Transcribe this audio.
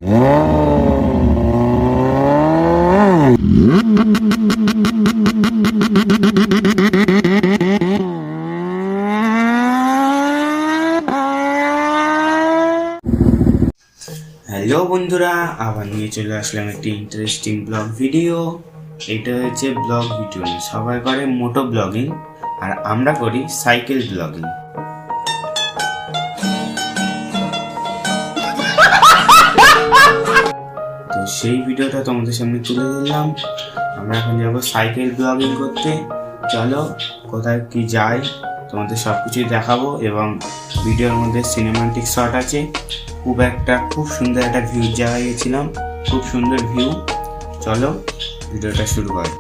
Hello বন্ধুরা, আবার নিয়ে চলে আসলাম একটি ইন্টারেস্টিং ব্লগ ভিডিও। এটা হচ্ছে ব্লগ ভিডিও, সবাই করে মোটো ব্লগিং আর আমরা করি সাইকেল ব্লগিং। তো সেই ভিডিওটা তোমাদের সামনে তুলে দিলাম। আমরা এখন যাবো সাইকেল ব্লগিং করতে। চলো কোথায় কি যাই তোমাদের সব কিছুই দেখাবো, এবং ভিডিওর মধ্যে সিনেমাটিক শট আছে। খুব সুন্দর একটা ভিউ জায়গায় গেছিলাম, খুব সুন্দর ভিউ। চলো ভিডিওটা শুরু করি।